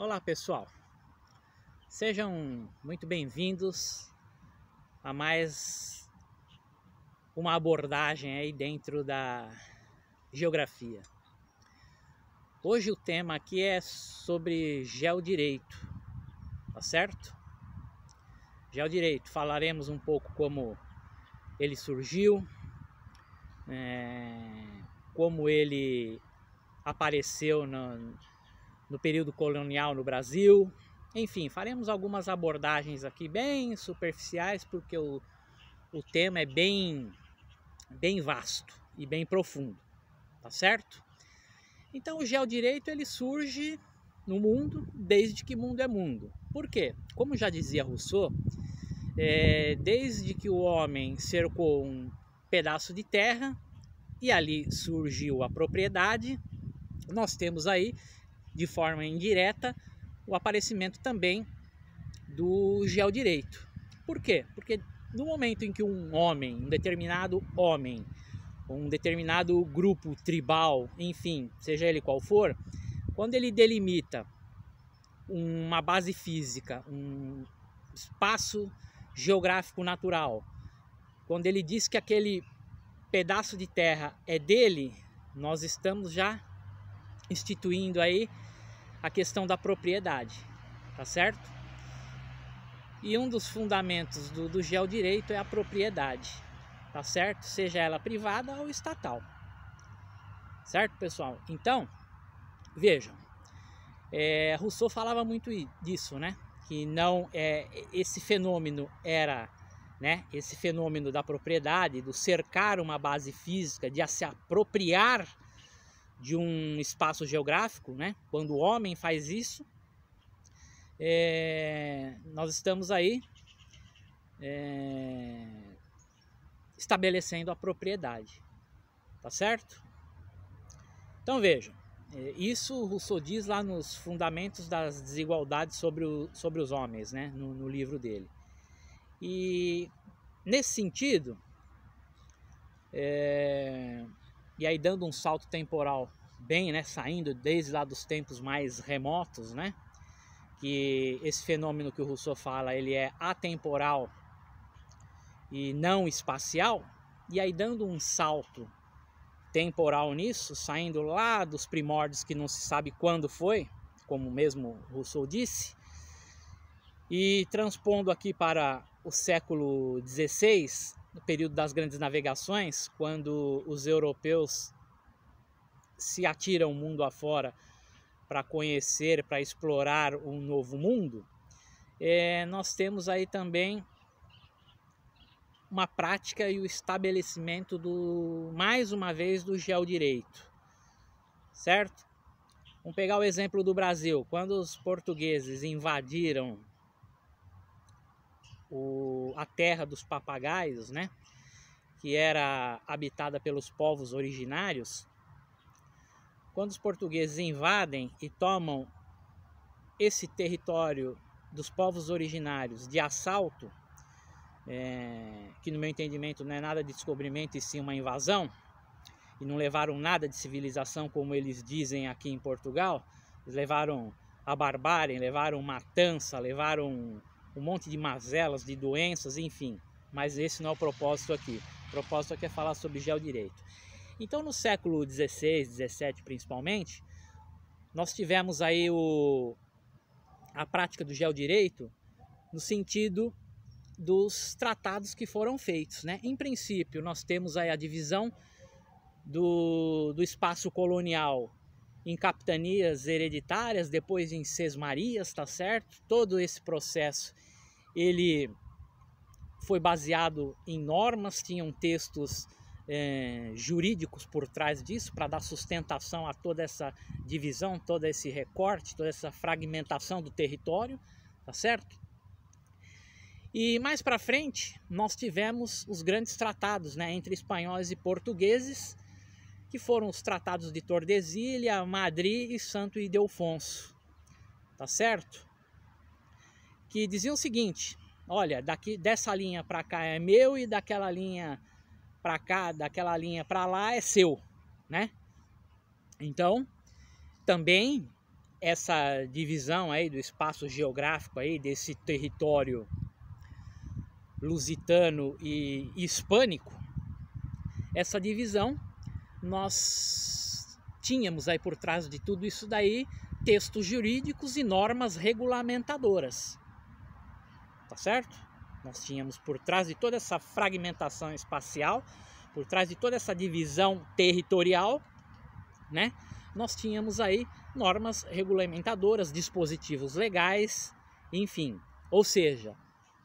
Olá pessoal, sejam muito bem-vindos a mais uma abordagem aí dentro da geografia. Hoje o tema aqui é sobre geodireito, tá certo? Geodireito, falaremos um pouco como ele surgiu, como ele apareceu no período colonial no Brasil. Enfim, faremos algumas abordagens aqui bem superficiais, porque o tema é bem vasto e bem profundo, tá certo? Então o geodireito ele surge no mundo desde que mundo é mundo. Por quê? Como já dizia Rousseau, desde que o homem cercou um pedaço de terra e ali surgiu a propriedade, nós temos aí, de forma indireta, o aparecimento também do geodireito. Por quê? Porque no momento em que um determinado homem, um determinado grupo tribal, enfim, seja ele qual for, quando ele delimita uma base física, um espaço geográfico natural, quando ele diz que aquele pedaço de terra é dele, nós estamos já instituindo aí a questão da propriedade, tá certo? E um dos fundamentos do geodireito é a propriedade, tá certo? Seja ela privada ou estatal, certo, pessoal? Então, vejam, Rousseau falava muito disso, né? Que não esse fenômeno era, né? Esse fenômeno da propriedade, do cercar uma base física, de se apropriar de um espaço geográfico, né? Quando o homem faz isso, nós estamos aí estabelecendo a propriedade, tá certo? Então vejam, isso Rousseau diz lá nos Fundamentos das Desigualdades sobre os Homens, né? No livro dele. E nesse sentido, e aí dando um salto temporal bem, né? Saindo desde lá dos tempos mais remotos, né? Que esse fenômeno que o Rousseau fala, ele é atemporal e não espacial, e aí dando um salto temporal nisso, saindo lá dos primórdios que não se sabe quando foi, como mesmo Rousseau disse, e transpondo aqui para o século XVI, no período das grandes navegações, quando os europeus se atiram o mundo afora para conhecer, para explorar um novo mundo, nós temos aí também uma prática e o estabelecimento mais uma vez, do geodireito, certo? Vamos pegar o exemplo do Brasil. Quando os portugueses invadiram a terra dos papagaios, né, que era habitada pelos povos originários, quando os portugueses invadem e tomam esse território dos povos originários de assalto, que no meu entendimento não é nada de descobrimento e sim uma invasão, e não levaram nada de civilização como eles dizem aqui em Portugal, eles levaram a barbárie, levaram matança, levaram um monte de mazelas, de doenças, enfim, mas esse não é o propósito aqui. O propósito aqui é falar sobre geodireito. Então no século XVI, XVII principalmente, nós tivemos aí a prática do geodireito no sentido dos tratados que foram feitos, né? Em princípio, nós temos aí a divisão do espaço colonial em capitanias hereditárias, depois em sesmarias, tá certo? Todo esse processo, ele foi baseado em normas, tinham textos jurídicos por trás disso, para dar sustentação a toda essa divisão, todo esse recorte, toda essa fragmentação do território, tá certo? E mais para frente, nós tivemos os grandes tratados, né, entre espanhóis e portugueses, que foram os tratados de Tordesilhas, Madrid e Santo Ildefonso, tá certo? Que diziam o seguinte: olha, dessa linha para cá é meu e daquela linha para cá, daquela linha para lá é seu, né? Então, também essa divisão aí do espaço geográfico aí, desse território lusitano e hispânico, essa divisão, nós tínhamos aí por trás de tudo isso daí textos jurídicos e normas regulamentadoras, tá certo? Nós tínhamos por trás de toda essa fragmentação espacial, por trás de toda essa divisão territorial, né? Nós tínhamos aí normas regulamentadoras, dispositivos legais, enfim, ou seja,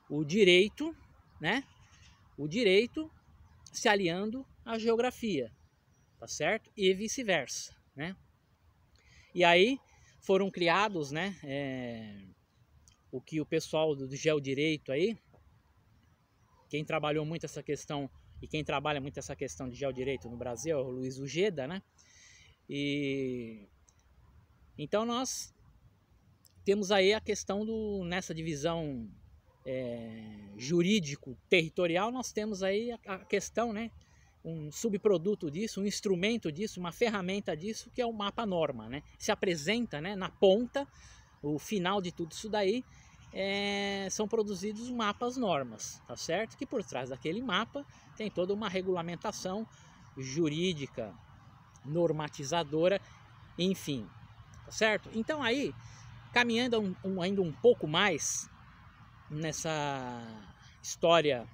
o direito, né? O direito se aliando à geografia, tá certo? E vice-versa, né? E aí foram criados, né? O que o pessoal do geodireito aí, quem trabalhou muito essa questão e quem trabalha muito essa questão de geodireito no Brasil é o Luiz Ujeda, né? E então nós temos aí a questão nessa divisão jurídico-territorial, nós temos aí a questão, né? Um subproduto disso, um instrumento disso, uma ferramenta disso, que é o mapa-norma, né? Se apresenta, né, na ponta, o final de tudo isso daí, são produzidos mapas-normas, tá certo? Que por trás daquele mapa tem toda uma regulamentação jurídica, normatizadora, enfim, tá certo? Então aí, caminhando ainda um pouco mais nessa história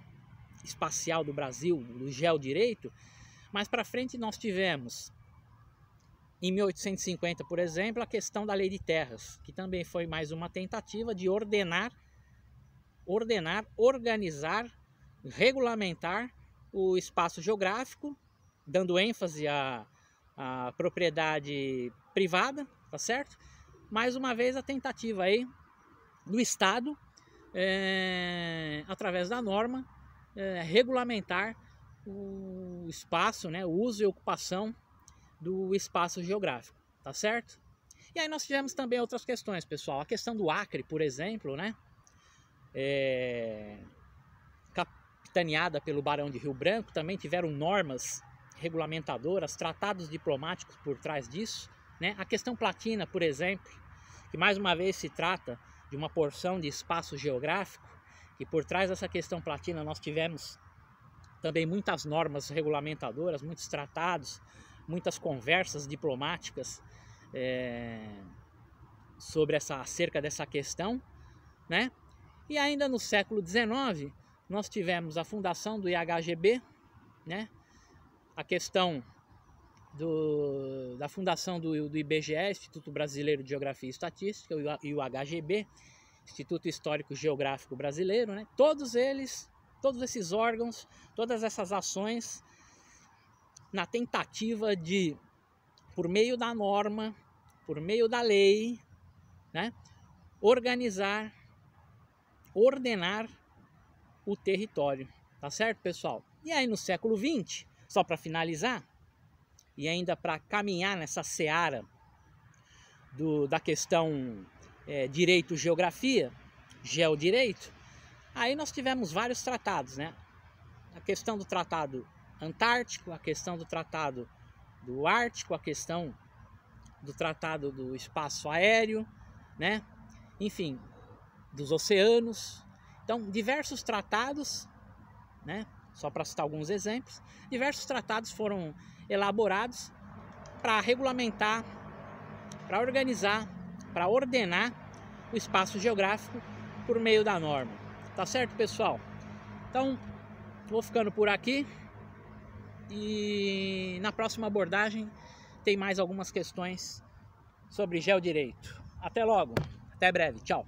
espacial do Brasil, do geodireito, mais para frente nós tivemos, em 1850, por exemplo, a questão da Lei de Terras, que também foi mais uma tentativa de organizar, regulamentar o espaço geográfico, dando ênfase à propriedade privada, tá certo? Mais uma vez a tentativa aí do Estado, através da norma, regulamentar o espaço, né, o uso e ocupação do espaço geográfico, tá certo? E aí nós tivemos também outras questões, pessoal. A questão do Acre, por exemplo, né, capitaneada pelo Barão de Rio Branco, também tiveram normas regulamentadoras, tratados diplomáticos por trás disso, né? A questão platina, por exemplo, que mais uma vez se trata de uma porção de espaço geográfico, e por trás dessa questão platina nós tivemos também muitas normas regulamentadoras, muitos tratados, muitas conversas diplomáticas sobre acerca dessa questão, né? E ainda no século XIX nós tivemos a fundação do IHGB, né? A questão da fundação do IBGE, Instituto Brasileiro de Geografia e Estatística, e o HGB, Instituto Histórico Geográfico Brasileiro, né? Todos esses órgãos, todas essas ações na tentativa de, por meio da norma, por meio da lei, né, ordenar o território, tá certo, pessoal? E aí no século XX, só para finalizar, e ainda para caminhar nessa seara da questão direito-geografia, geodireito, aí nós tivemos vários tratados, né? A questão do Tratado Antártico, a questão do Tratado do Ártico, a questão do Tratado do Espaço Aéreo, né? Enfim, dos oceanos. Então, diversos tratados, né? Só para citar alguns exemplos, diversos tratados foram elaborados para regulamentar, para organizar, para ordenar o espaço geográfico por meio da norma. Tá certo, pessoal? Então, vou ficando por aqui e na próxima abordagem tem mais algumas questões sobre geodireito. Até logo, até breve, tchau!